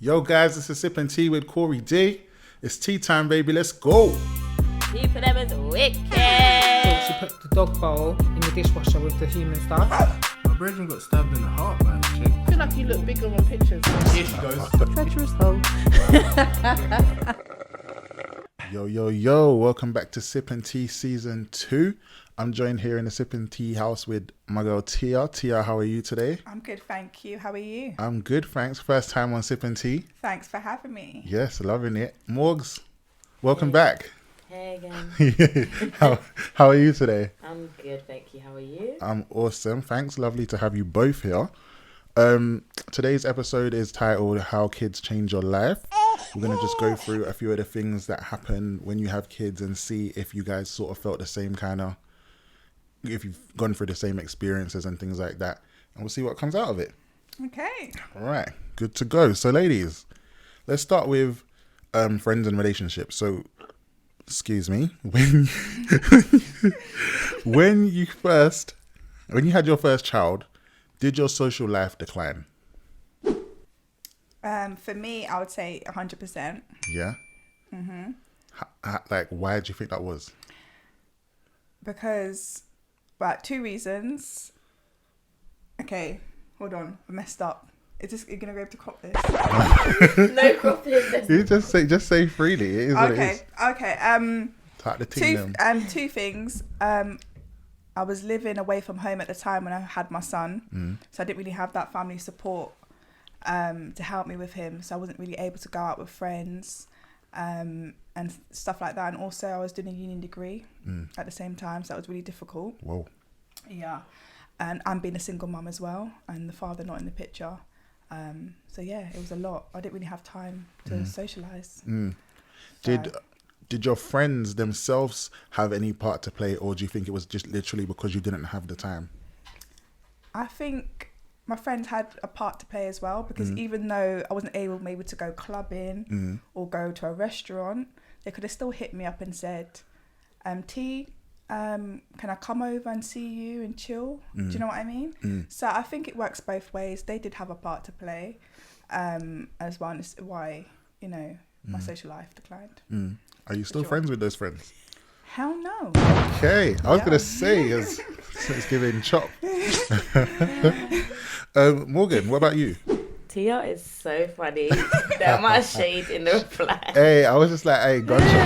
Yo guys, this is Sipping Tea with Corey D. It's tea time, baby. Let's go. Tea for them is wicked. So she put the dog bowl in the dishwasher with the human stuff. My brethren got stabbed in the heart by a chick. I feel like you look bigger on pictures. Here she goes. Treacherous hole. Yo. Welcome back to Sipping Tea Season 2. I'm joined here in the Sipping Tea house with my girl Tia. Tia, how are you today? I'm good, thank you. How are you? I'm good, thanks. First time on Sipping Tea. Thanks for having me. Yes, loving it. Morgs, welcome back. Hey again. How are you today? I'm good, thank you. How are you? I'm awesome. Thanks. Lovely to have you both here. Today's episode is titled How Kids Change Your Life. We're going to just go through a few of the things that happen when you have kids and see if you guys sort of felt the same if you've gone through the same experiences and things like that. And we'll see what comes out of it. Okay. All right. Good to go. So ladies, let's start with friends and relationships. So, excuse me, when you had your first child, did your social life decline? For me, I would say 100%. Yeah. Mm-hmm. Like, why do you think that was? Because, two reasons. Okay, hold on. I messed up. Is this, you're going to be able to cop this? No cropping. You just say freely. It is what it is. Okay. Type the team. Two things. I was living away from home at the time when I had my son. So I didn't really have that family support to help me with him. So I wasn't really able to go out with friends and stuff like that. And also I was doing a uni degree at the same time. So that was really difficult. Whoa. Yeah. And I'm being a single mum as well. And the father not in the picture. So yeah, it was a lot. I didn't really have time to socialise. Did your friends themselves have any part to play, or do you think it was just literally because you didn't have the time? I think my friends had a part to play as well, because even though I wasn't able maybe to go clubbing or go to a restaurant, they could have still hit me up and said, T, can I come over and see you and chill? Do you know what I mean? So I think it works both ways. They did have a part to play as well, and it's why, my social life declined. Are you still friends with those friends? Hell no. Okay, I was gonna say it's giving chop. Morgan, what about you? Tia is so funny. That much shade in the reply. Hey, I was just like, hey, gunshot.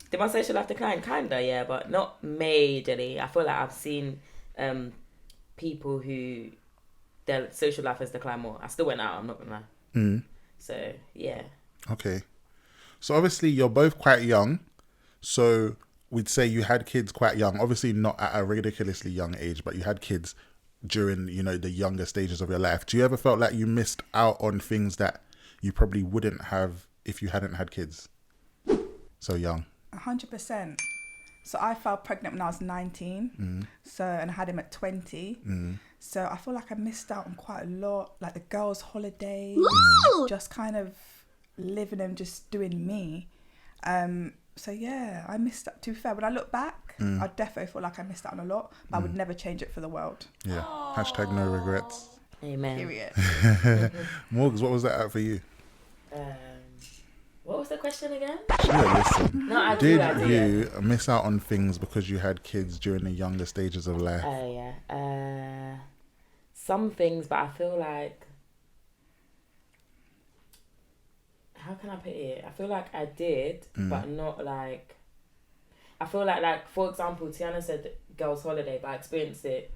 Did my social life decline? Kinda, yeah, but not majorly. I feel like I've seen people who their social life has declined more. I still went out, I'm not gonna lie. So, yeah. Okay. So, obviously, you're both quite young. So, we'd say you had kids quite young. Obviously, not at a ridiculously young age, but you had kids during, the younger stages of your life. Do you ever felt like you missed out on things that you probably wouldn't have if you hadn't had kids so young? 100%. So, I fell pregnant when I was 19. And I had him at 20. So I feel like I missed out on quite a lot, like the girls' holidays, just kind of living and just doing me. So yeah, I missed out. To be fair, when I look back, I definitely feel like I missed out on a lot, but I would never change it for the world. Yeah. Hashtag no regrets. Amen. Period. Morgs, what was that at for you? What was the question again? Listen. No, Did you miss out on things because you had kids during the younger stages of life? Oh, yeah. Some things, but I feel like... How can I put it? I feel like I did, but not like... I feel like, for example, Tiana said girls' holiday, but I experienced it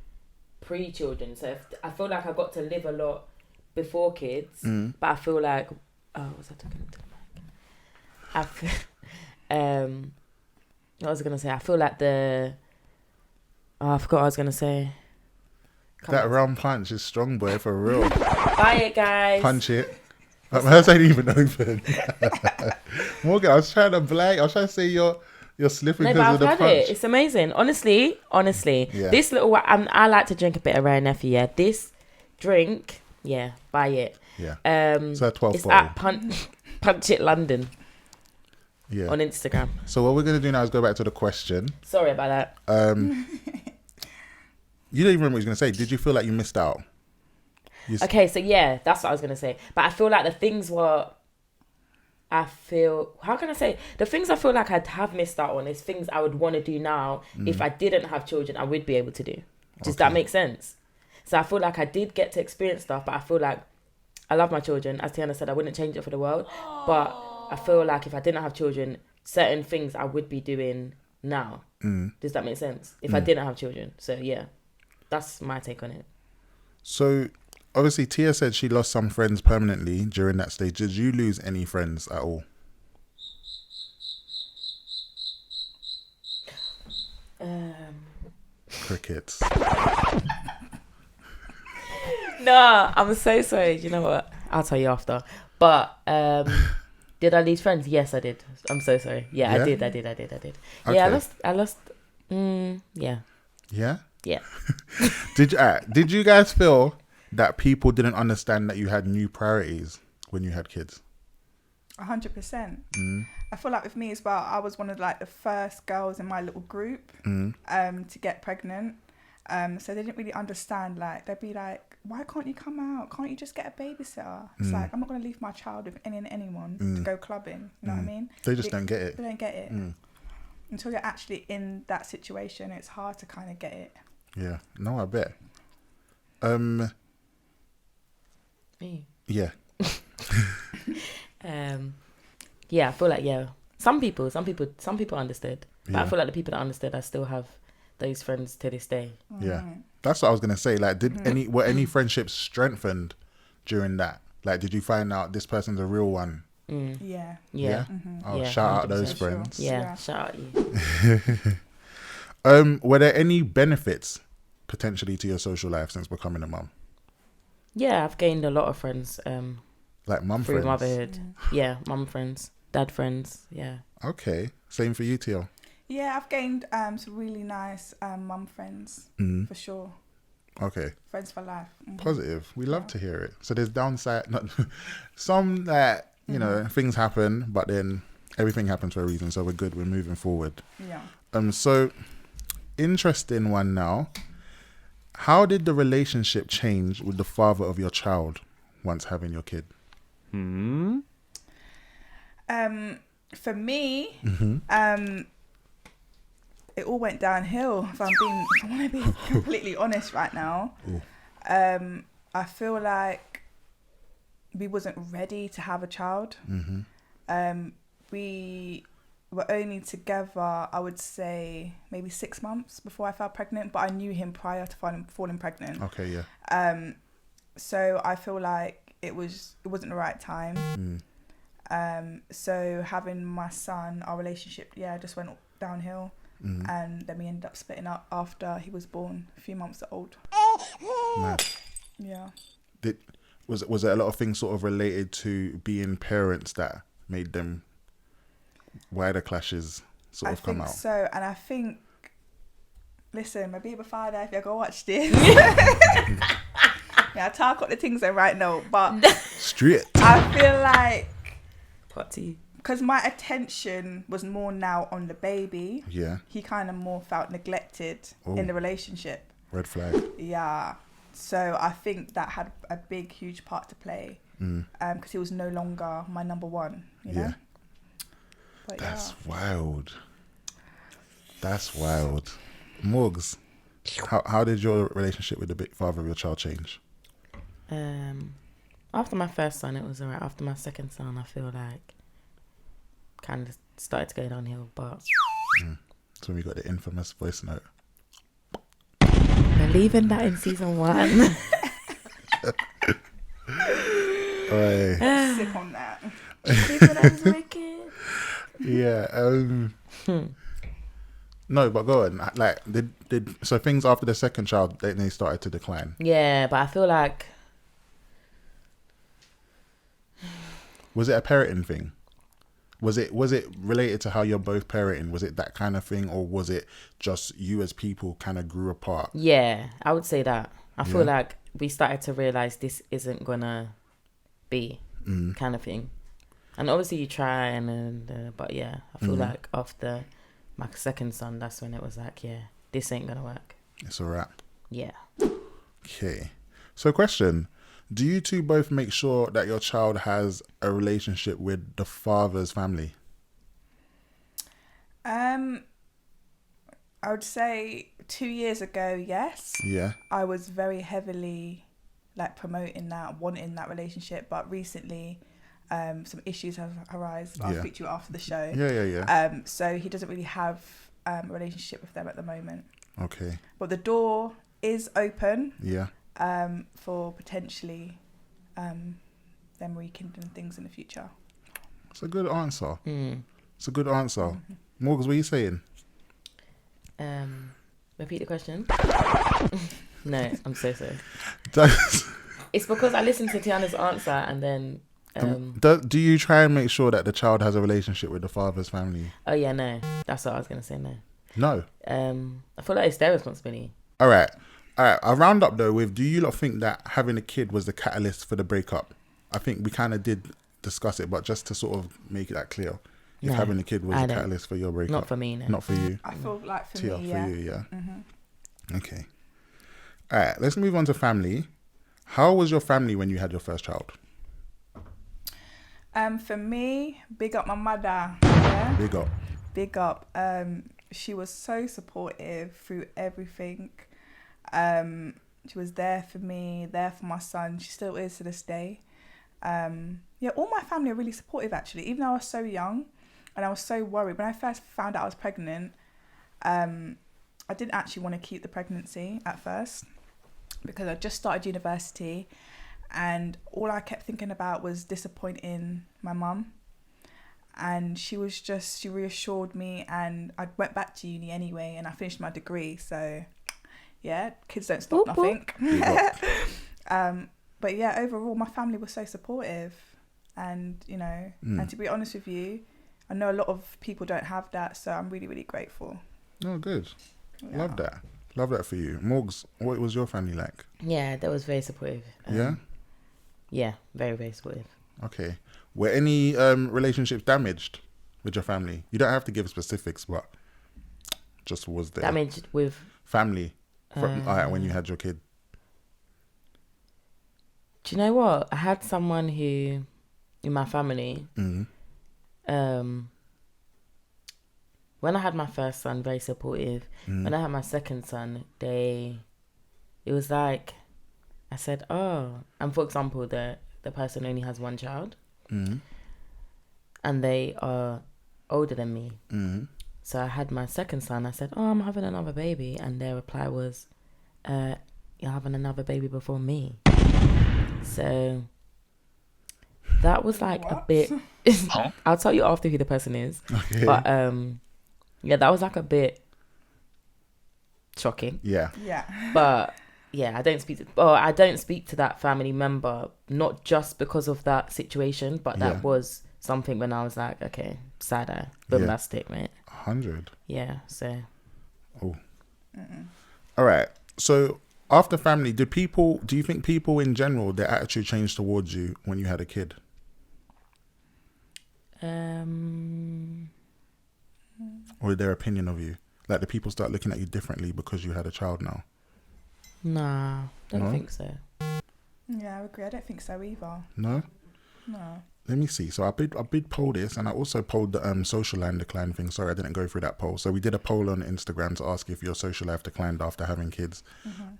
pre-children. So I feel like I got to live a lot before kids, but I feel like... Oh, was I talking to the mic? What was I going to say? I feel like I forgot what I was going to say. That round punch is strong, boy, for real. Buy it, guys. Punch it. My hands ain't even open. Morgan, I was trying to blag. I was trying to say you're slipping because of the punch. It. It's amazing. Honestly. Yeah. This little... I like to drink a bit of Rare Nephew, yeah. This drink, yeah, buy it. Yeah. It's a 12 It's bottle. at Punch It London. Yeah. On Instagram. So what we're going to do now is go back to the question. Sorry about that. You don't even remember what you were going to say. Did you feel like you missed out? Okay, so yeah, that's what I was gonna say. But I feel like the things how can I say, the things I feel like I'd have missed out on is things I would want to do now. If I didn't have children, I would be able to do. Does that make sense? So I feel like I did get to experience stuff, but I feel like I love my children. As Tiana said, I wouldn't change it for the world. But I feel like if I didn't have children, certain things I would be doing now. Does that make sense? If I didn't have children. So yeah, that's my take on it. So obviously Tia said she lost some friends permanently during that stage. Did you lose any friends at all? Crickets. No, I'm so sorry. You know what? I'll tell you after. But did I lose friends? Yes, I did. I'm so sorry. Yeah, I did. Okay. Yeah, I lost. Yeah. Yeah? Yeah. Did you guys feel that people didn't understand that you had new priorities when you had kids? 100%. I feel like with me as well, I was one of like the first girls in my little group to get pregnant. So they didn't really understand. Like they'd be like, "Why can't you come out? Can't you just get a babysitter?" It's like, I'm not going to leave my child with anyone to go clubbing. You know what I mean? They just don't get it. They don't get it. Until you're actually in that situation, it's hard to kind of get it. Yeah. No, I bet. Me. Yeah. Yeah, I feel like some people understood, but I feel like the people that understood, I still have those friends to this day. Yeah, that's what I was gonna say. Like, were any friendships strengthened during that? Like, did you find out this person's a real one? Yeah. Oh, shout out those friends. Sure. Yeah. Shout out you. Were there any benefits potentially to your social life since becoming a mum? Yeah, I've gained a lot of friends. Like mum through friends. motherhood. Yeah, mum friends, dad friends. Yeah. Okay, same for you, Tio. Yeah, I've gained some really nice mum friends for sure. Okay. Friends for life. Positive. We love to hear it. So there's downside, not some that you know things happen, but then everything happens for a reason. So we're good. We're moving forward. Yeah. So interesting one now. How did the relationship change with the father of your child once having your kid? For me, it all went downhill. If I want to be completely honest right now, I feel like we wasn't ready to have a child. We were only together, I would say, maybe 6 months before I fell pregnant, but I knew him prior to falling pregnant. Okay, yeah. So I feel like it wasn't the right time. So having my son, our relationship, just went downhill. And then we ended up splitting up after he was born, a few months old. Mad. Yeah. Was there a lot of things sort of related to being parents that made them wider clashes sort of come out? I think so, and I think, listen, my baby father, if you go watch this, I talk about the things I right now, but Straight. I feel like Party. because my attention was more now on the baby, he kind of more felt neglected in the relationship. Red flag. Yeah. So I think that had a big, huge part to play because he was no longer my number one, you know? But That's wild. That's wild. Morgs, how did your relationship with the father of your child change? After my first son, it was alright. After my second son, I feel like kind of started to go downhill, but So we got the infamous voice note. we're leaving that in season 1. sick on that. No, but go on. Like, did so things after the second child they started to decline? Yeah, but I feel like Was it a parenting thing? Was it related to how you're both parenting? Was it that kind of thing, or was it just you as people kind of grew apart? Yeah, I would say that. I feel like we started to realize this isn't gonna be kind of thing. And obviously you try but yeah, I feel like after my second son, that's when it was like, this ain't gonna work. It's a wrap. Yeah. Okay. So question. Do you two both make sure that your child has a relationship with the father's family? I would say 2 years ago, yes. Yeah. I was very heavily like promoting that, wanting that relationship, but recently some issues have arisen. I'll speak to you after the show. Yeah. So he doesn't really have a relationship with them at the moment. Okay. But the door is open. Yeah. For potentially them rekindling things in the future. It's a good answer. It's a good answer. Morgan, what are you saying? Repeat the question. No, I'm so sorry. Does- It's because I listened to Tiana's answer and then. do you try and make sure that the child has a relationship with the father's family? Oh yeah, no. That's what I was gonna say. No. No. I feel like it's their responsibility. All right. I'll round up though with, do you lot think that having a kid was the catalyst for the breakup? I think we kind of did discuss it, but just to sort of make that clear, if No, having a kid was I the don't. catalyst for your breakup. Not for me, no. Not for you. I feel like for Tia, me, for yeah. you, yeah. Okay. All right, let's move on to family. How was your family when you had your first child? For me, big up my mother. Yeah? Big up. Big up. She was so supportive through everything. She was there for me, there for my son. She still is to this day. All my family are really supportive actually. Even though I was so young and I was so worried. When I first found out I was pregnant, I didn't actually want to keep the pregnancy at first because I just started university and all I kept thinking about was disappointing my mum. And she reassured me, and I went back to uni anyway and I finished my degree. So yeah, kids don't stop nothing. But yeah, overall my family was so supportive, and and to be honest with you, I know a lot of people don't have that, so I'm really, really grateful. Oh, good. Yeah. Love that for you. Morgs, what was your family like? Yeah, that was very supportive. Yeah? Yeah, very, very supportive. Okay. Were any relationships damaged with your family? You don't have to give specifics, but just was there Damaged with family when you had your kid? Do you know what? I had someone who, in my family, when I had my first son, very supportive. When I had my second son, it was like, I said, oh, and for example, the person only has one child, and they are older than me. So I had my second son. I said, oh, I'm having another baby, and their reply was, you're having another baby before me. So that was like a bit. I'll tell you after who the person is. Okay. But yeah, that was like a bit shocking. Yeah. But yeah, I don't speak to that family member, not just because of that situation, but that was something when I was like, okay, sad eye, bombastic, mate. 100. Yeah. So. Oh. All right. So after family, do you think people in general, their attitude changed towards you when you had a kid? Or their opinion of you? Like, do people start looking at you differently because you had a child now? Nah, don't think so. Yeah, I agree. I don't think so either. No? No. Let me see. So I did poll this, and I also polled the social life decline thing. Sorry, I didn't go through that poll. So we did a poll on Instagram to ask if your social life declined after having kids.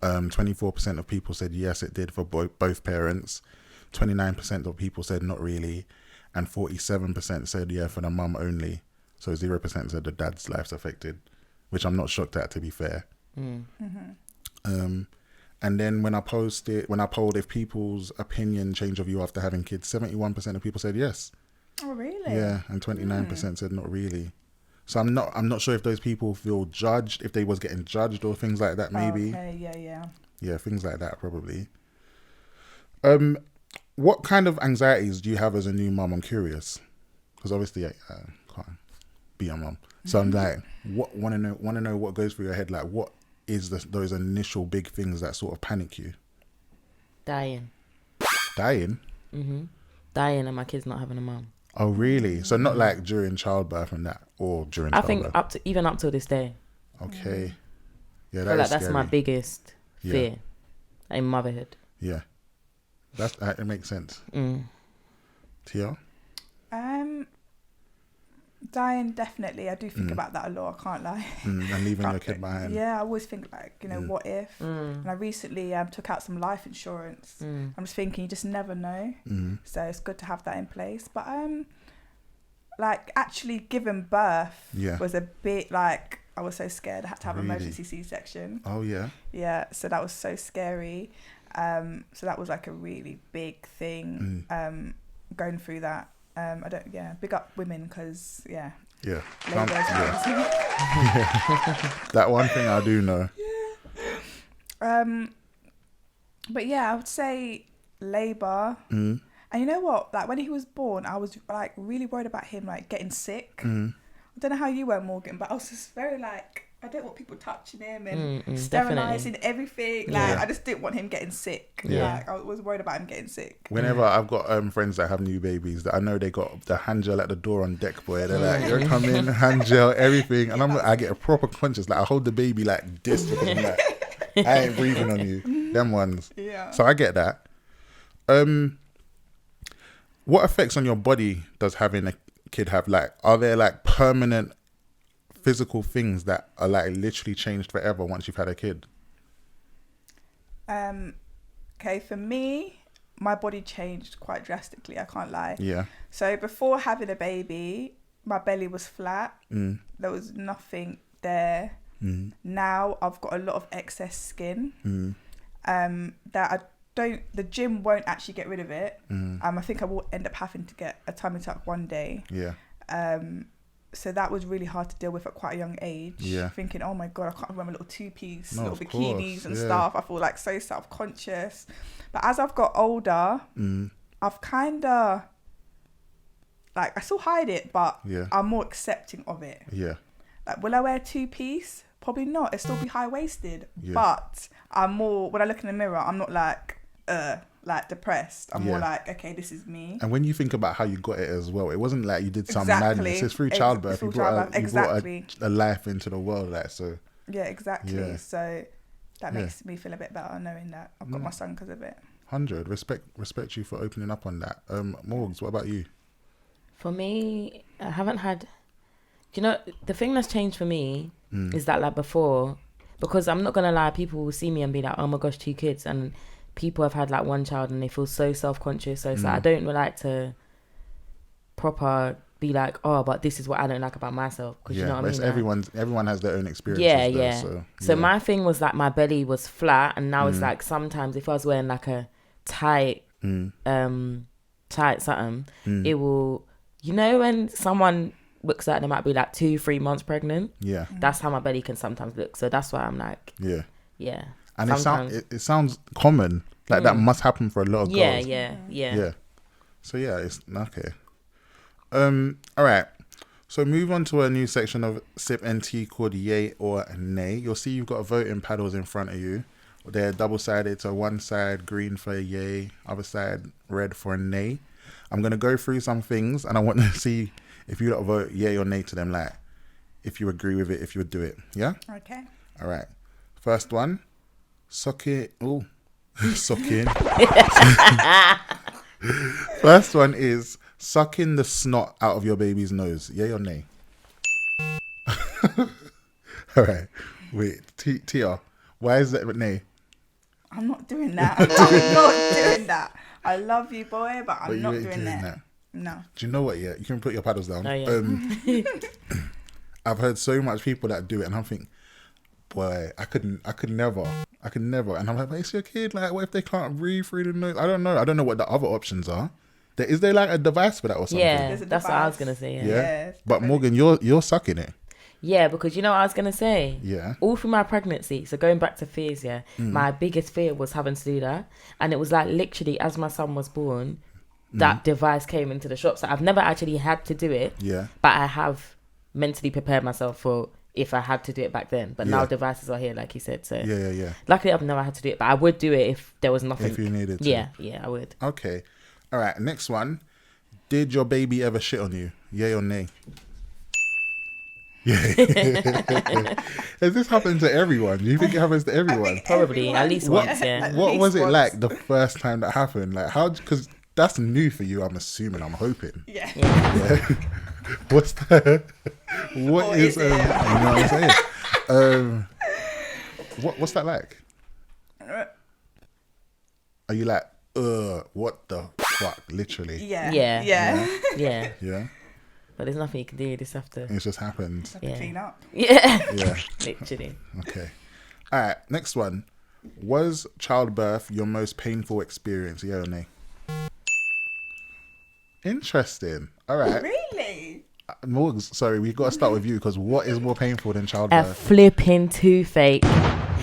24% of people said yes, it did for both parents. 29% of people said not really, and 47% said yeah for the mum only. So 0% said the dad's life's affected, which I'm not shocked at, to be fair. And then when I polled if people's opinion changed of you after having kids, 71% of people said yes. Oh, really? Yeah, and 29% said not really. So I'm not sure if those people feel judged, if they was getting judged or things like that, maybe. Okay, yeah. Yeah, things like that probably. What kind of anxieties do you have as a new mum? I'm curious, because obviously I can't be a mum. So I'm like, want to know what goes through your head. Like, what is those initial big things that sort of panic you? Dying. Dying Dying, and my kid's not having a mum. Oh, really? So not like during childbirth and that, or during I childbirth? think even up till this day. Okay. Yeah, I feel like that's scary. my biggest fear in motherhood. Yeah. It makes sense. Mm. Tia? Dying, definitely. I do think about that a lot. I can't lie. And leaving your kid behind. Yeah, I always think like, what if? And I recently took out some life insurance. I'm just thinking, you just never know. So it's good to have that in place. But like actually giving birth was a bit like, I was so scared. I had to have emergency C-section. Oh yeah. Yeah, so that was so scary. So that was like a really big thing. Going through that. Big up women because Yeah. labour is amazing. That one thing I do know. But yeah, I would say labour. And you know what? Like when he was born, I was like really worried about him like getting sick. I don't know how you were, Morgan, but I was just very like, I don't want people touching him and sterilising everything. Like I just didn't want him getting sick. Like I was worried about him getting sick. Whenever I've got friends that have new babies, that I know they got the hand gel at the door on deck, boy. They're like, you're coming, hand gel, everything, and I get a proper conscious. Like I hold the baby like this because I'm like, I ain't breathing on you. Them ones. Yeah. So I get that. What effects on your body does having a kid have? Like, are there like permanent physical things that are like literally changed forever once you've had a kid? Okay, for me, my body changed quite drastically, I can't lie. Yeah. So before having a baby, my belly was flat. There was nothing there. Now I've got a lot of excess skin that the gym won't actually get rid of it. I think I will end up having to get a tummy tuck one day. Yeah. So that was really hard to deal with at quite a young age. Yeah. Thinking, oh my God, I can't remember little two-piece, No, little of bikinis course, and yeah. stuff. I feel like so self-conscious. But as I've got older, I've kind of, like, I still hide it, but I'm more accepting of it. Yeah. Like, will I wear two-piece? Probably not. It'll still be high-waisted. Yeah. But I'm more, when I look in the mirror, I'm not like depressed. I'm more like, okay, this is me. And when you think about how you got it as well, it wasn't like you did some Exactly. madness. It's through childbirth. You brought a life into the world, like so. Yeah, exactly. Yeah. So that makes me feel a bit better knowing that I've got my son because of it. 100. Respect you for opening up on that. Morgs, what about you? For me, I haven't had. You know, the thing that's changed for me is that like before, because I'm not gonna lie, people will see me and be like, oh my gosh, 2 kids, and people have had like one child and they feel so self-conscious. So it's like I don't like to proper be like, oh, but this is what I don't like about myself, because you know what I mean. Everyone has their own experiences. Yeah. So my thing was like my belly was flat, and now it's like sometimes if I was wearing like a tight something, it will, you know, when someone looks like they might be like 2-3 months pregnant. Yeah. That's how my belly can sometimes look. So that's why I'm like, yeah. And it sounds common. Like that must happen for a lot of girls. Yeah. So yeah, it's okay. All right. So move on to a new section of Sip and Tea called Yay or Nay. You'll see you've got voting paddles in front of you. They're double-sided. So one side green for yay, other side red for nay. I'm gonna go through some things, and I want to see if you don't vote yay or nay to them. Like, if you agree with it, if you would do it. Yeah. Okay. All right. First one. Suck it. Oh, sucking. First one is sucking the snot out of your baby's nose. Yay or nay? All right. Wait, Tia, why is that nay? I'm not doing that. I'm not doing that. I love you, boy, but I'm not doing that. No. Do you know what? Yeah, you can put your paddles down. Oh, yeah. I've heard so much people that do it, and I'm thinking, boy, I could never. And I'm like, but it's your kid. Like, what if they can't breathe through the nose? I don't know what the other options are. Is there like a device for that or something? Yeah, that's what I was gonna say. Yeah. But Morgan, you're sucking it. Yeah, because you know what I was gonna say. Yeah. All through my pregnancy, so going back to fears, my biggest fear was having to do that, and it was like literally as my son was born, that device came into the shop. So I've never actually had to do it. Yeah. But I have mentally prepared myself for if I had to do it back then. But now devices are here, like you said. So yeah. Luckily, I've never had to do it, but I would do it if there was nothing. If you needed to. Yeah, I would. Okay. All right. Next one. Did your baby ever shit on you? Yay or nay? Yeah. Has this happened to everyone? Do you think it happens to everyone? Probably at least What, once. Yeah. At what least was it once. like the first time that happened? Like how? Because that's new for you. I'm assuming. I'm hoping. Yeah. Yeah. What's that? What Or is is it? you know what I'm saying? What's that like? Are you like, what the fuck? Literally. Yeah. Yeah. Yeah. Yeah. Yeah. But there's nothing you can do. You just have to. It just happened. Have to Yeah. clean up. Yeah. Yeah. Literally. Okay. All right. Next one. Was childbirth your most painful experience? Yeah or nay? Interesting. All right. Really? Morgs, sorry, we've got to start with you because what is more painful than A childbirth? flipping toothache.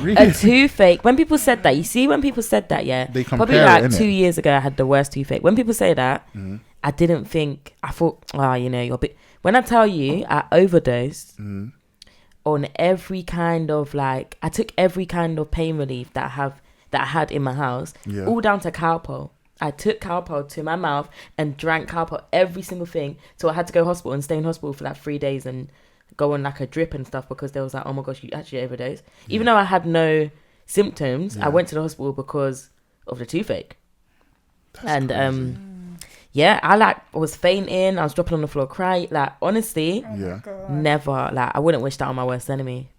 Really? A toothache. When people said that, you see, when people said that, yeah, They probably compare like it, innit? 2 years ago, I had the worst toothache. When people say that, Mm-hmm. I didn't think. I thought, you're a bit. When I tell you, I overdosed Mm-hmm. on every kind of like. I took every kind of pain relief that I had in my house, Yeah. all down to Calpol. I took Calpol to my mouth and drank Calpol, every single thing. So I had to go to hospital and stay in hospital for like 3 days and go on like a drip and stuff because there was like, oh my gosh, you actually overdosed. Even though I had no symptoms, Yeah. I went to the hospital because of the toothache. That's And crazy. yeah, I was fainting. I was dropping on the floor crying. Like honestly, Oh Yeah. my God. never. Like I wouldn't wish that on my worst enemy.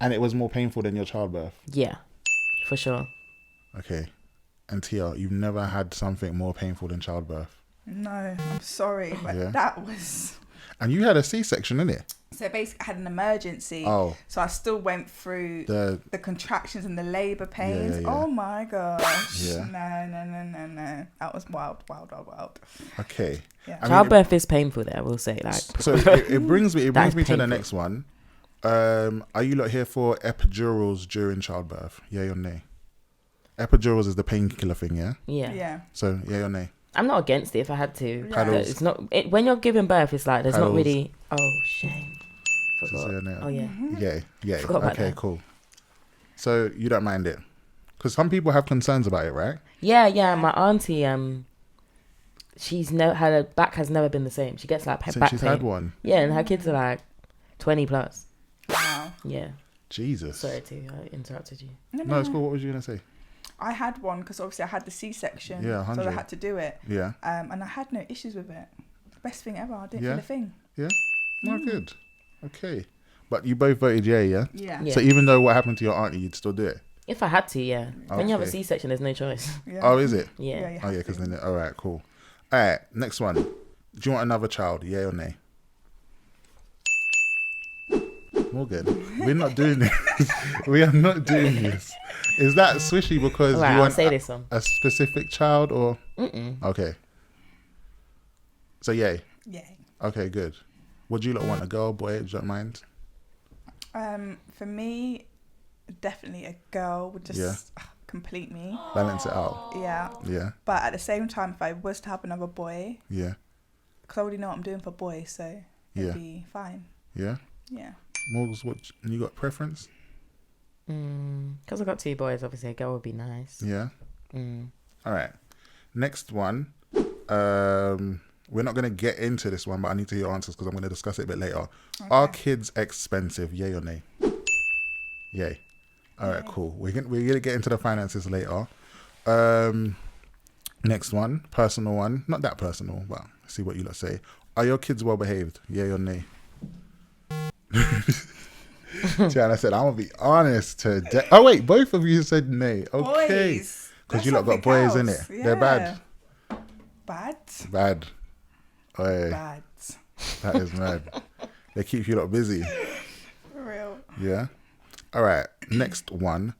And it was more painful than your childbirth. Yeah, for sure. Okay. And Tia, you've never had something more painful than childbirth. No, I'm sorry, but Yeah. that was. And you had a C-section, innit? So basically, I had an emergency. Oh, So I still went through the the contractions and the labour pains. yeah. Oh my gosh. Yeah. No. That was wild. okay. Yeah. I mean, Childbirth is painful. There, I will say. Like So it brings me That's to the painful. next one. Are you lot here for epidurals during childbirth? Yay or nay? Epidurals is the painkiller thing, yeah? yeah. Yeah. So yay or nay? I'm not against it if I had to. Paddles. It's not when you're giving birth. It's like there's Paddles. not really. Oh shame. So Forgot. say or nay? Oh yeah. Yay. Yay. Forgot about Okay, that. cool. So you don't mind it? Because some people have concerns about it, right? Yeah. My auntie, she's never had her back has never been the same. She gets like Since back she's pain. had one. Yeah, and her kids are like 20 plus. Wow. Yeah. Jesus. Sorry to I interrupted you. No, it's cool. What was you going to say? I had one because obviously I had the C-section. Yeah, so 100. I had to do it. Yeah. And I had no issues with it. Best thing ever. I didn't Yeah. feel a thing. Yeah? No, good. Okay. But you both voted yay, yeah? Yeah. Yeah. So even though what happened to your auntie, you'd still do it? If I had to, yeah. When you have a Okay. C-section, there's no choice. Yeah. Oh, is it? Yeah. you Oh, yeah, have because to. then... All right, cool. All right, next one. Do you want another child, yay or nay? Morgan, we're not doing this. We are not doing this. Is that swishy because All right, you I'll want say this one. a specific child or... Mm-mm. Okay. So, yay. Yeah. Okay, good. What do you lot want? A girl, boy? Do you not mind? For me, definitely a girl would just complete me. Balance it out. Yeah. Yeah, But at the same time, if I was to have another boy, yeah, because I already know what I'm doing for boys, so it'd Yeah. be fine. yeah. Yeah. Morgs, what you got preference? Because I've got 2 boys, obviously a girl would be nice. Yeah. Mm. All right. Next one. We're not going to get into this one, but I need to hear your answers because I'm going to discuss it a bit later. Are kids expensive? Yay or nay? Yay. All right, cool. We're gonna get into the finances later. Next one, personal one. Not that personal, but see what you lot say. Are your kids well behaved? Yay or nay? Tiana said, I'm going to be honest today. Oh, wait, both of you said nay. Okay. Boys. Because That's you lot got something boys, else. innit? They're bad. Bad? Bad. Oi, Bad. that is mad. They keep you lot busy. For real. Yeah. All right. Next one.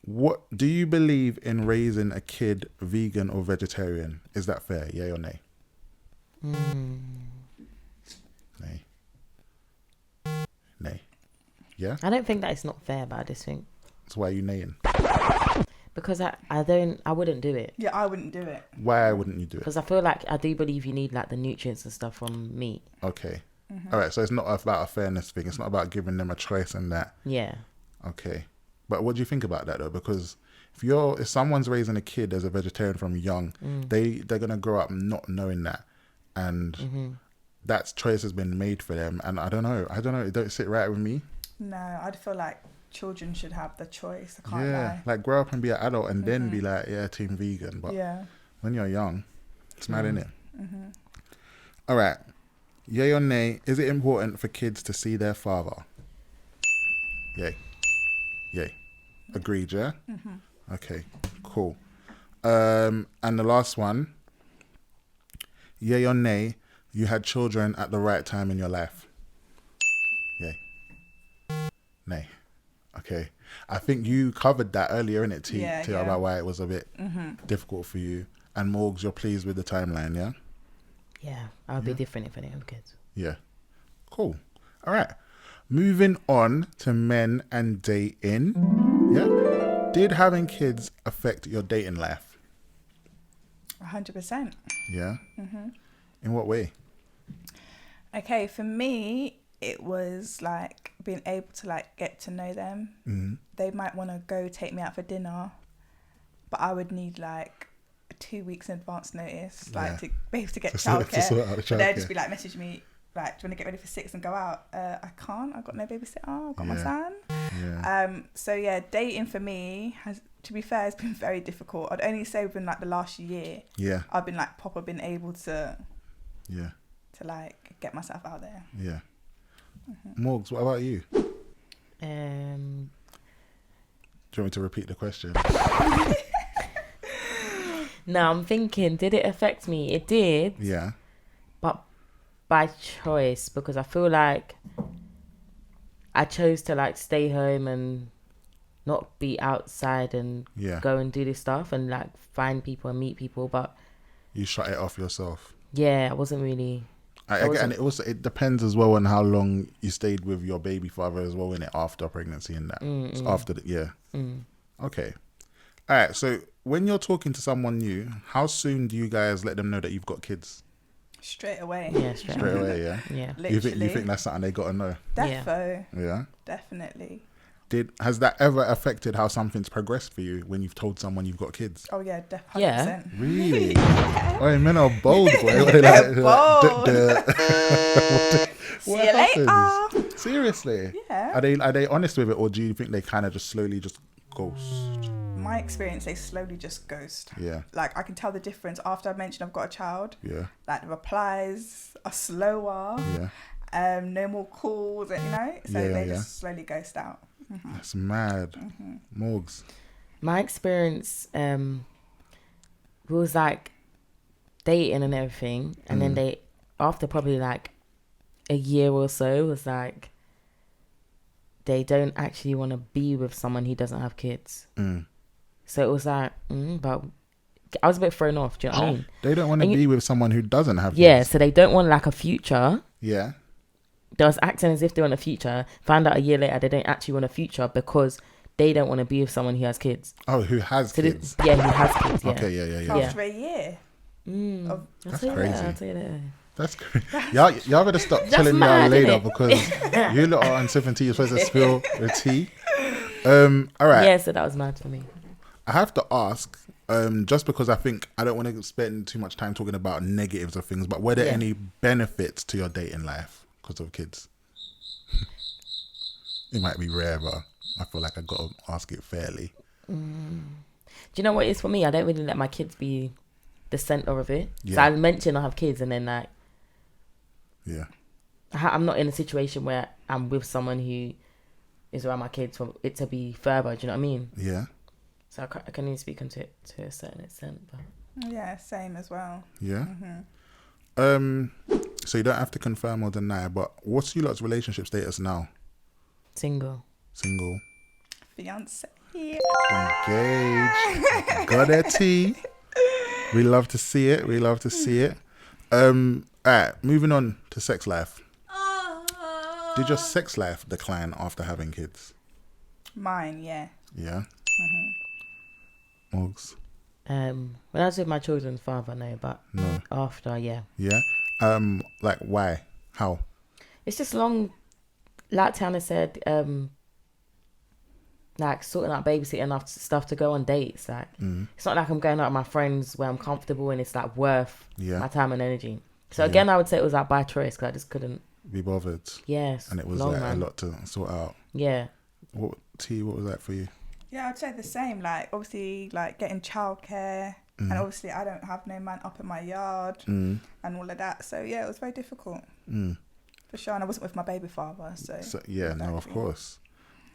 What do you believe in raising a kid vegan or vegetarian? Is that fair? Yay or nay? Nay. Nay. Yeah. I don't think that it's not fair, but I just think So why are you naying? because I wouldn't do it Yeah, I wouldn't do it. Why wouldn't you do it? because I feel like I do believe you need like the nutrients and stuff from meat. Okay. All right. So it's not about a fairness thing. It's not about giving them a choice and that. Yeah. Okay. But what do you think about that though? Because if someone's raising a kid as a vegetarian from young, they're gonna grow up not knowing that, and that choice has been made for them, and I don't know, it don't sit right with me. No, I'd feel like children should have the choice. I can't Yeah, lie. like grow up and be an adult and then be like, yeah, team vegan. But Yeah. when you're young, it's mad, innit? Mm-hmm. All right, yay or nay, is it important for kids to see their father? Yay. Agreed, yeah? Okay, cool. And the last one, yay or nay, you had children at the right time in your life? Yay. Nay. Okay. I think you covered that earlier, innit, T, Yeah, T, yeah. about why it was a bit difficult for you. And Morgs, you're pleased with the timeline, yeah? Yeah, I'll be different if I didn't have kids. Yeah. Cool. All right. Moving on to men and dating. Yeah. Did having kids affect your dating life? 100%. Yeah. In what way? Okay, for me, it was like being able to like get to know them. They might want to go take me out for dinner, but I would need like 2 weeks in advance notice, like to be able to get To sort out the childcare. But they'd just childcare. be like, message me, like, do you want to get ready for 6 and go out? I can't. I've got no babysitter. I've got my son. Yeah. So yeah, dating for me has, to be fair, has been very difficult. I'd only say within like the last year, Yeah. I've been like proper been able to Yeah. like get myself out there. Yeah. Morgs, what about you? Do you want me to repeat the question? No, I'm thinking, did it affect me? It did, Yeah. but by choice, because I feel like I chose to like stay home and not be outside and Yeah. go and do this stuff and like find people and meet people. But You shut it off yourself. yeah, I wasn't really. And it depends as well on how long you stayed with your baby father as well, innit, after pregnancy and that. So after the, Okay. All right. So when you're talking to someone new, how soon do you guys let them know that you've got kids? Straight away. Yeah, straight Straight away. away, yeah. Yeah. Literally. You think that's something they gotta know? Defo. Yeah. Definitely. Has that ever affected how something's progressed for you when you've told someone you've got kids? Oh yeah, 100%. Yeah. Really? Oh, men are bold, boy. What are they Bold. See what you happens? later. Seriously? Yeah. Are they honest with it, or do you think they kind of just slowly just ghost? My experience, they slowly just ghost. Yeah. Like I can tell the difference after I mentioned I've got a child. Yeah. Like the replies are slower. Yeah. No more calls, and so Yeah, they yeah. just slowly ghost out. That's mad. Morgs. My experience was like dating and everything, and then they, after probably like a year or so, was like they don't actually want to be with someone who doesn't have kids. So it was like, but I was a bit thrown off. Do you know what I mean? They don't want to be with someone who doesn't have kids. Yeah, so they don't want like a future. Yeah. They was acting as if they want a future. Found out a year later they don't actually want a future because they don't want to be with someone who has kids. Oh, who has So kids? who has kids. Yeah. Okay, yeah. After a year. I'll That's tell you crazy. later, I'll tell you later. That's crazy. Y'all better stop telling me mad, later innit? because you lot are on 70. You're supposed to spill the tea. All right. Yeah, so that was mad for me. I have to ask, just because I think I don't want to spend too much time talking about negatives of things, but were there any benefits to your dating life because of kids? It might be rare, but I feel like I got to ask it fairly. Do you know what it is for me? I don't really let my kids be the center of it. So Yeah. I mention I have kids, and then like, Yeah. I'm not in a situation where I'm with someone who is around my kids for it to be further. Do you know what I mean? Yeah. So I can only speak onto it to a certain extent. But Yeah, same as well. Yeah. So you don't have to confirm or deny, but what's you lot's relationship status now? single. Single. Fiance. Engaged. Got a T. We love to see it. All right, moving on to sex life. Did your sex life decline after having kids? Mine, yeah. Yeah. Morgs? When I was with my children's father, no, but No. after, yeah. Yeah. Like why? How? It's just long, like Tana said, like sorting out babysitting enough stuff to go on dates. Like it's not like I'm going out with my friends where I'm comfortable and it's like worth Yeah. my time and energy. So again, I would say it was like by choice because I just couldn't. Be bothered. Yes. And it was long, like man. a lot to sort out. Yeah. What was that for you? Yeah, I'd say the same. Like, obviously, like getting childcare, and obviously, I don't have no man up in my yard and all of that. So yeah, it was very difficult for sure. And I wasn't with my baby father, so yeah, no, of course.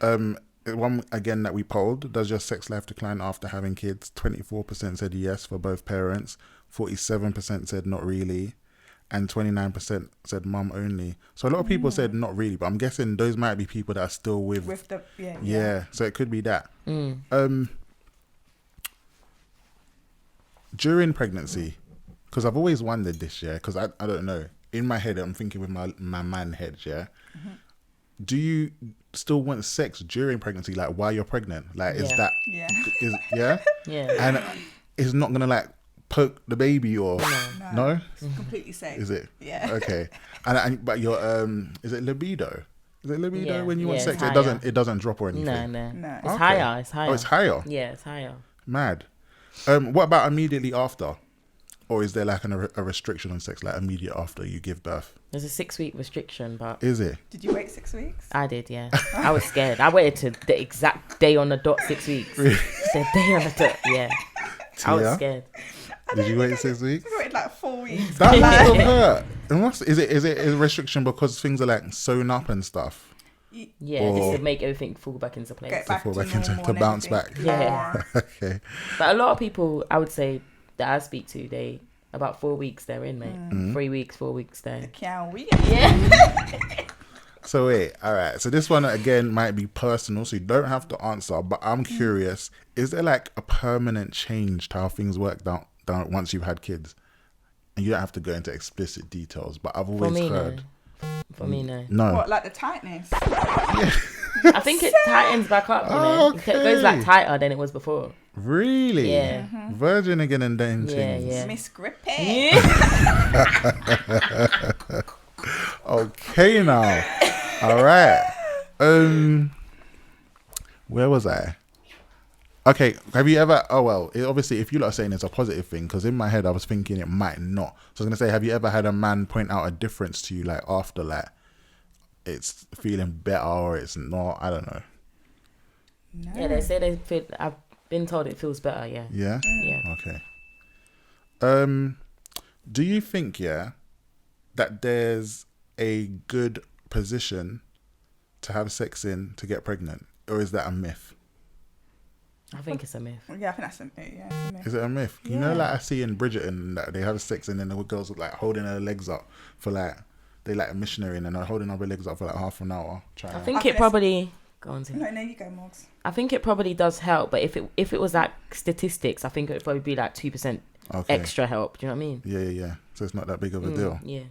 One again that we polled: does your sex life decline after having kids? 24% said yes for both parents. 47% said not really. And 29% said mum only. So a lot of people said not really, but I'm guessing those might be people that are still with the yeah. So it could be that. During pregnancy, because I've always wondered this, yeah, because I don't know. In my head, I'm thinking with my man head, yeah. Do you still want sex during pregnancy, like while you're pregnant? Like, is that yeah? And it's not gonna like poke the baby or no? It's completely safe. Is it? Yeah. Okay. And but your is it libido? Is it libido Yeah, when you want yeah, sex? it's It doesn't drop or anything. No. It's Okay. higher. It's higher. Oh, it's higher. Yeah, it's higher. Mad. What about immediately after? Or is there like a restriction on sex, like immediate after you give birth? There's a 6-week restriction, but Is it? Did you wait 6 weeks? I did, yeah. I was scared. I waited to the exact day on the dot 6 weeks. The day on the dot, yeah. I was Tia? scared. Did you wait 6 weeks? I waited like 4 weeks. That must have hurt. Is it a restriction because things are like sewn up and stuff? Yeah, Or- just to make everything fall back into place. Get back fall to back into normal to and bounce everything. back. Yeah. Okay. But a lot of people, I would say, that I speak to, they about 4 weeks they're in, mate. 3 weeks, 4 weeks there. Can't we? Yeah. So wait, all right. So this one again might be personal, so you don't have to answer. But I'm curious: is there like a permanent change to how things work down once you've had kids? And you don't have to go into explicit details, but I've always heard. No. For me, no. No. What, like the tightness? I think it tightens back up, you know. Okay. It goes like tighter than it was before. Really? Yeah. Virgin again and then Yeah, things. yeah. Miss Grippy. Okay now. All right. Where was I? Okay, have you ever? Oh well, obviously, if you lot are saying it's a positive thing, because in my head I was thinking it might not. So I was gonna say, have you ever had a man point out a difference to you, like after, like it's feeling better or it's not? I don't know. No. Yeah, they say they feel. I've been told it feels better. Yeah. Yeah. Yeah. Okay. Do you think that there's a good position to have sex in to get pregnant, or is that a myth? I think it's a myth. Yeah, I think that's a myth. Is it a myth? You know, like I see in Bridgerton that they have sex and then the girls are like holding her legs up for like they like a missionary and then they're holding her legs up for like half an hour. I think it probably. Go on, No, you go, Morgs. I think it probably does help, but if it was like statistics, I think it would probably be like 2% extra help. Do you know what I mean? Yeah. So it's not that big of a deal. Yeah.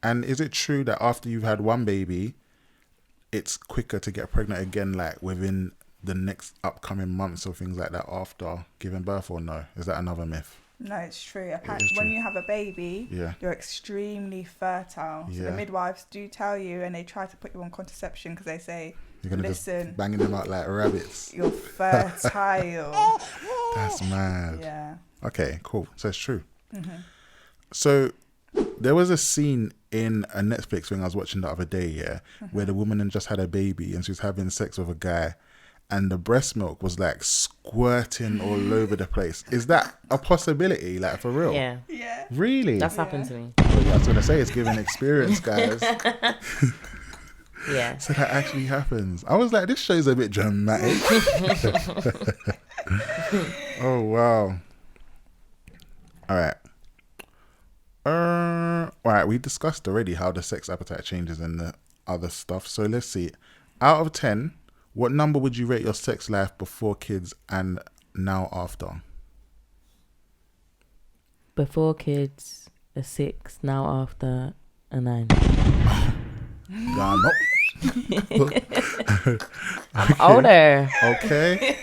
And is it true that after you've had one baby, it's quicker to get pregnant again, like within the next upcoming months or things like that after giving birth, or no? Is that another myth? No, it's true. It Apparently, is when true. you have a baby, you're extremely fertile. So Yeah. the midwives do tell you, and they try to put you on contraception because they say, You're gonna listen, just banging them out like rabbits. you're fertile. That's mad. Yeah. Okay, cool. So it's true. So there was a scene in a Netflix thing I was watching the other day, where the woman had just had a baby and she was having sex with a guy, and the breast milk was like squirting all over the place. Is that a possibility, like for real? Yeah. Yeah. Really? That's happened to me. I was gonna say it's given experience, guys. Yeah. So that actually happens. I was like, this show's a bit dramatic. Oh wow. All right. All right. We discussed already how the sex appetite changes and the other stuff. So let's see. Out of 10, what number would you rate your sex life before kids and now after? Before kids, a 6. Now after, a 9. Yeah, no. I'm older. Okay.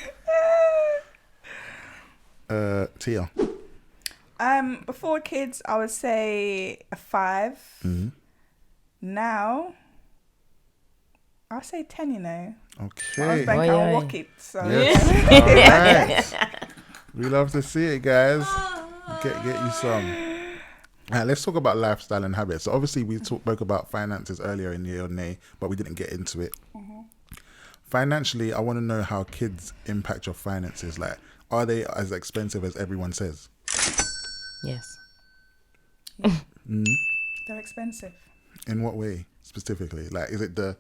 Tia. Before kids, I would say a 5. Mm-hmm. Now, I'll say 10. You know. I was Okay. banking Oi, on oi. rocket, so Yes. All right. We love to see it, guys. Get you some. Let's talk about lifestyle and habits. So obviously we spoke about finances earlier in the Q&A, but we didn't get into it. Financially, I want to know how kids impact your finances. Like, are they as expensive as everyone says? Yes. They're expensive. In what way specifically? Like, is it the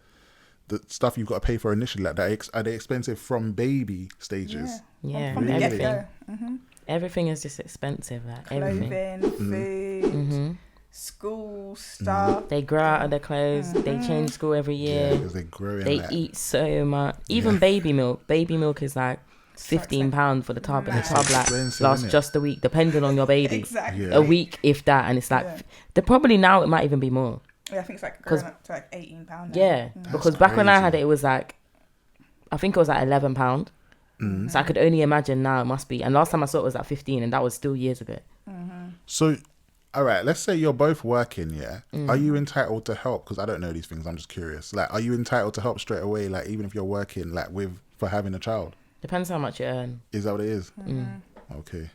stuff you've got to pay for initially? Like, are they expensive from baby stages? Yeah. From the Really? get-go. Everything is just expensive. Like everything. Clothing, food, school stuff. They grow out of their clothes. They change school every year. Because they grow in They that. eat so much. Even baby milk. Baby milk is like £15 for the tub, and the tub like expensive, lasts innit? just a week, depending on your baby. Exactly. Yeah. A week, if that, and it's like they're probably now it might even be more. Yeah, I think it's like going up to like £18 now. Yeah, because back when I crazy. had it was like, I think it was like £11. So I could only imagine now it must be. And last time I saw it was at 15, and that was still years ago. So, all right, let's say you're both working, yeah? Are you entitled to help? Because I don't know these things, I'm just curious. Like, are you entitled to help straight away, like, even if you're working, like, for having a child? Depends how much you earn. Is that what it is? Okay.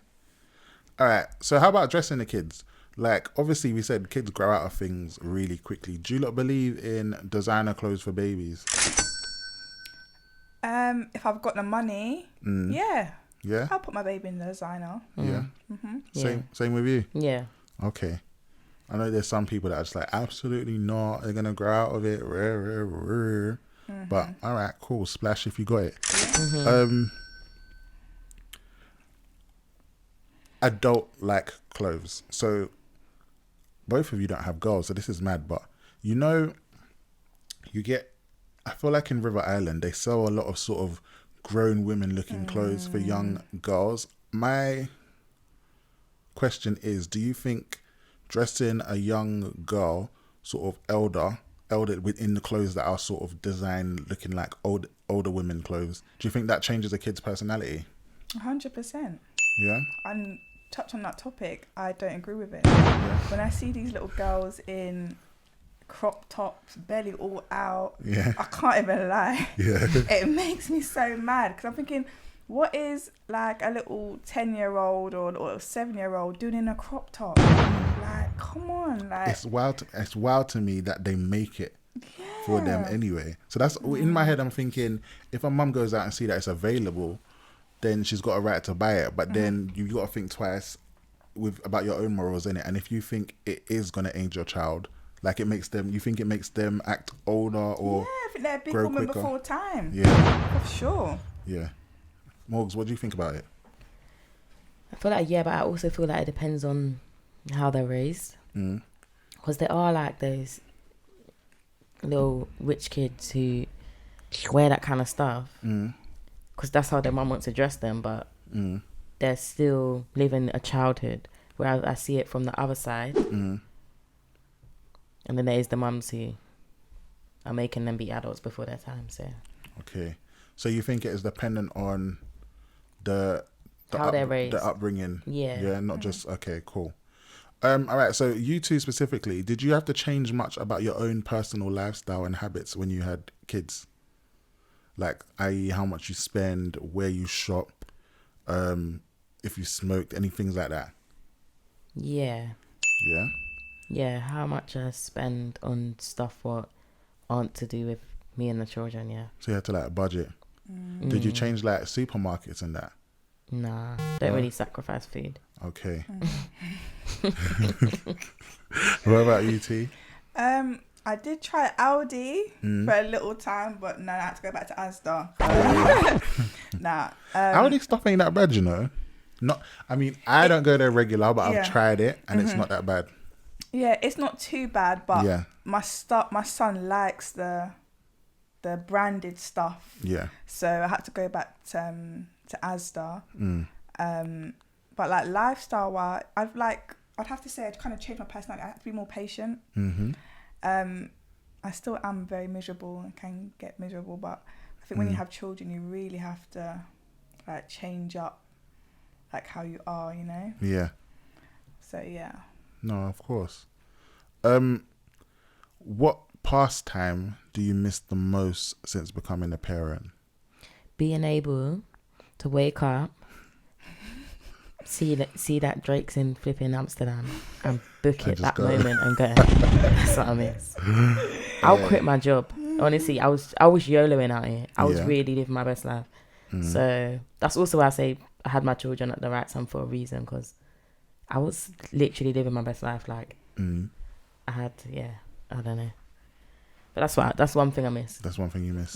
All right, so how about dressing the kids? Like, obviously, we said kids grow out of things really quickly. Do you not believe in designer clothes for babies? If I've got the money, yeah, Yeah? I'll put my baby in the designer. Yeah? Yeah. Same with you? Yeah. Okay. I know there's some people that are just like, absolutely not. They're going to grow out of it. But, all right, cool. Splash if you got it. Adult like clothes. So, both of you don't have girls, so this is mad. But, you know, I feel like in River Island, they sell a lot of sort of grown women looking clothes for young girls. My question is, do you think dressing a young girl sort of elder within the clothes that are sort of designed looking like older women clothes, do you think that changes a kid's personality? 100%. Yeah? And touch on that topic, I don't agree with it. When I see these little girls in crop tops, belly all out, Yeah. I can't even lie. Yeah. It makes me so mad because I'm thinking, what is like a little 10-year-old or 7-year-old doing in a crop top? Like, come on, like It's wild to me that they make it for them anyway. So that's in my head. I'm thinking, if a mum goes out and see that it's available, then she's got a right to buy it. But then you got to think twice about your own morals in it. And if you think it is going to age your child, like you think it makes them act older or I think they're a big grow woman quicker? before time. Yeah, For sure. yeah. Morgs, what do you think about it? I feel like, yeah, but I also feel like it depends on how they're raised. Because there are like those little rich kids who wear that kind of stuff because that's how their mum wants to dress them, but they're still living a childhood. Whereas I see it from the other side. And then there's the mums who are making them be adults before their time. So Okay, so you think it is dependent on the How they're raised. the upbringing? Yeah. Not just okay, cool. All right, so you two specifically, did you have to change much about your own personal lifestyle and habits when you had kids? Like, i.e., how much you spend, where you shop, if you smoked, any things like that? yeah. Yeah? Yeah, how much I spend on stuff what aren't to do with me and the children, yeah. So you had to, like, budget. Did you change, like, supermarkets and that? Nah, don't really sacrifice food. Okay. What about you, T? I did try Aldi for a little time, but no, I had to go back to Asda. Nah. Aldi stuff ain't that bad, you know? I don't go there regular, but I've tried it and it's not that bad. Yeah, it's not too bad, but Yeah. my son likes the branded stuff. Yeah. So I had to go back to Asda. But like lifestyle wise, I'd have to say I'd kind of changed my personality. I had to be more patient. I still am very miserable and can get miserable, but I think when you have children, you really have to like change up like how you are, you know? Yeah. So yeah. No, of course. What pastime do you miss the most since becoming a parent? Being able to wake up See that Drake's in flipping Amsterdam and book I it just that go. moment and go. That's what I miss. I'll quit my job. Honestly, I was YOLOing out here. I was Yeah. really living my best life. So that's also why I say I had my children at the right time for a reason, because I was literally living my best life. Like I had, I don't know. But that's one thing I miss. That's one thing you miss.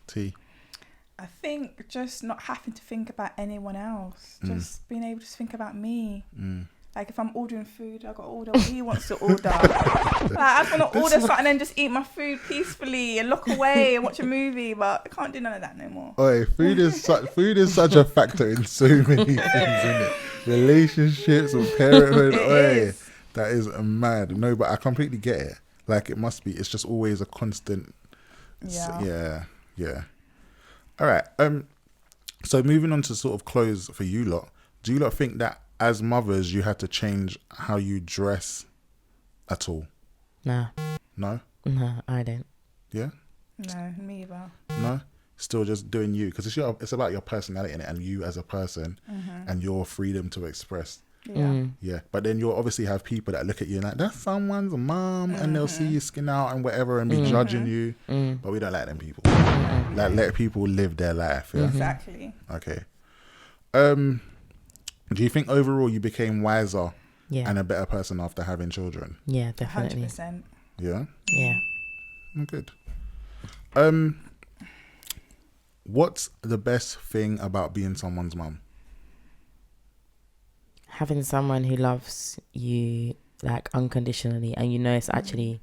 T. I think just not having to think about anyone else, just being able to think about me. Like if I'm ordering food, I got to order what he wants to order. Like, I just want to order something and just eat my food peacefully and look away and watch a movie, but I can't do none of that no more. Oi, food is such a factor in so many things, isn't it? Relationships with parenthood. It is. That is mad. No, but I completely get it. Like it must be. It's just always a constant. Yeah. Yeah. All right. So moving on to sort of clothes for you lot. Do you lot think that as mothers you had to change how you dress at all? Nah, No. I don't. Yeah. No, me either. No. Still just doing you, because it's about your personality innit? And you as a person and your freedom to express. Yeah. Yeah, but then you'll obviously have people that look at you and like, that's someone's mom, and they'll see you skin out and whatever and be judging you. But we don't like them people. Like, let people live their life. Yeah. Exactly. Okay. Do you think overall you became wiser and a better person after having children? Yeah, definitely. 100%. Yeah. Yeah. Good. What's the best thing about being someone's mum? Having someone who loves you like unconditionally, and you know it's actually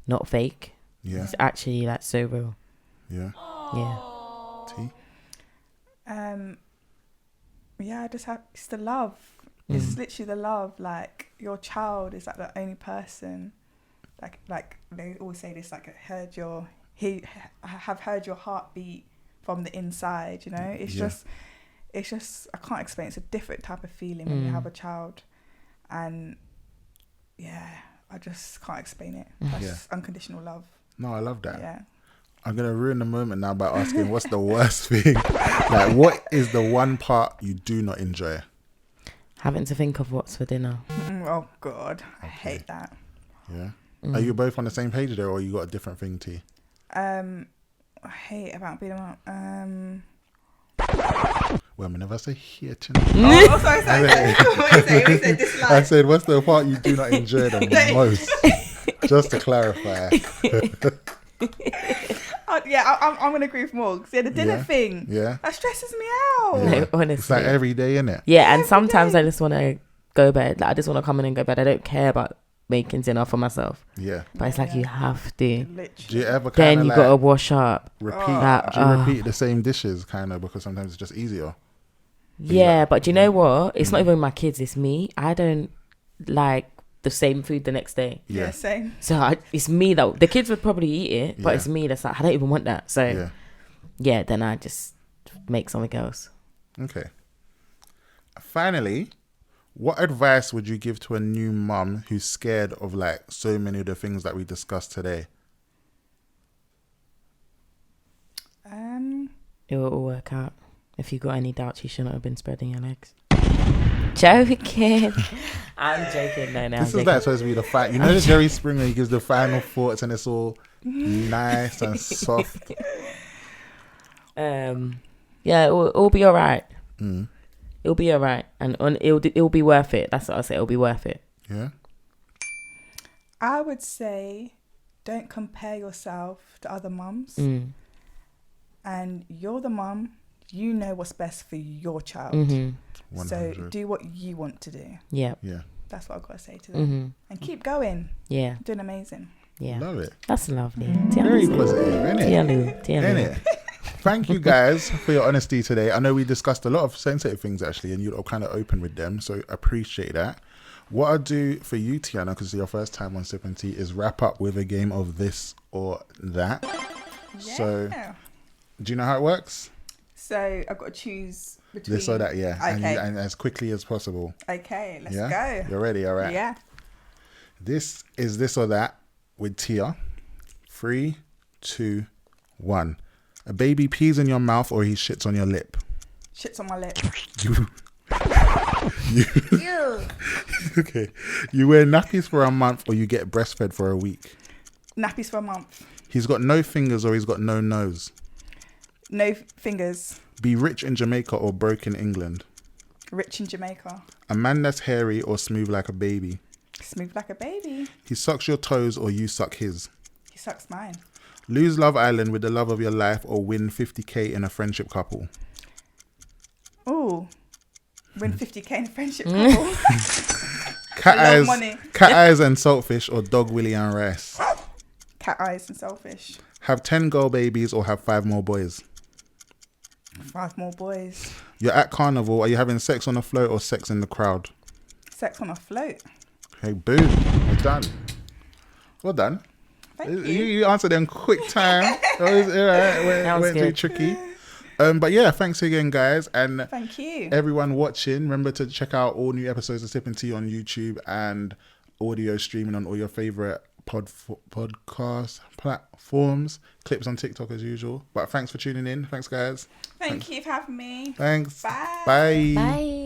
not fake. Yeah. It's actually like so real. Yeah. Yeah. T. Yeah, it's the love. It's literally the love. Like your child is like the only person. Like they always say this. Like I have heard your heartbeat from the inside. You know, it's just I can't explain. It's a different type of feeling when you have a child, and I just can't explain it. That's unconditional love. No, I love that. Yeah. I'm going to ruin the moment now by asking what's the worst thing? Like, what is the one part you do not enjoy? Having to think of what's for dinner. Oh God, I hate that. Yeah. Are you both on the same page there, or you got a different thing, T? I hate about being a mum. Well, I never say here tonight. Oh, sorry. What you say? Dislike. I said, what's the part you do not enjoy the most? Just to clarify. I'm going to agree with more. The dinner thing. Yeah. That stresses me out. Yeah. No, honestly. It's like every day, innit? Yeah, and sometimes I just want to go bed. Like I just want to come in and go bed. I don't care about making dinner for myself. Yeah. But it's like you have to. Literally. Do you ever Then kind of you like gotta wash up. repeat? Like, Do you repeat the same dishes kind of, because sometimes it's just easier? Yeah, but do you know what? It's not even my kids. It's me. I don't like the same food the next day. Yeah, same. So it's me that the kids would probably eat it, but Yeah. it's me that's like I don't even want that. So yeah, then I just make something else. Okay. Finally, what advice would you give to a new mum who's scared of like so many of the things that we discussed today? It will all work out. If you got any doubts, you shouldn't have been spreading your legs. Joking. I'm joking. No, This is like supposed to be the fight. You know, Jerry Springer, he gives the final thoughts and it's all nice and soft. Yeah, it'll be all right. It'll be all right, and it'll be worth it. That's what I say. It'll be worth it. Yeah. I would say, don't compare yourself to other mums. And you're the mum. You know what's best for your child. 100. So do what you want to do. Yeah. That's what I've got to say to them. And keep going. Yeah. You're doing amazing. Yeah. Love it. That's lovely. Very positive, isn't it? Tialu. Thank you guys for your honesty today. I know we discussed a lot of sensitive things actually, and you're kind of open with them, so appreciate that. What I'll do for you, Tiana, because it's your first time on Sip and Tea, is wrap up with a game of this or that. Yeah. So, do you know how it works? So I've got to choose between This or that, yeah. Okay. And as quickly as possible. Okay, let's Yeah? go. You're ready, all right? Yeah. This is this or that with Tia. 3, 2, 1. A baby pees in your mouth or he shits on your lip. Shit's on my lip. Okay. You wear nappies for a month or you get breastfed for a week. Nappies for a month. He's got no fingers or he's got no nose. No fingers. Be rich in Jamaica or broke in England. Rich in Jamaica. A man that's hairy or smooth like a baby. Smooth like a baby. He sucks your toes or you suck his. He sucks mine. Lose Love Island with the love of your life or win 50k in a friendship couple. Ooh. Win 50k in a friendship couple. Cat I love eyes, money. cat eyes and saltfish or dog Willie and rice. Cat eyes and selfish. Have 10 girl babies or have 5 more boys. 5 more boys. You're at carnival. Are you having sex on a float or sex in the crowd? Sex on a float. Okay, boom. We're done. Well done. Thank you. You answered them quick time. That was all right. That was Went too good. tricky. But yeah, thanks again, guys. And Thank you. everyone watching, remember to check out all new episodes of Sipping Tea on YouTube and audio streaming on all your favorite podcast platforms. Clips on TikTok as usual. But thanks for tuning in. Thanks, guys. Thank you for having me. Thanks. Bye. Bye. Bye.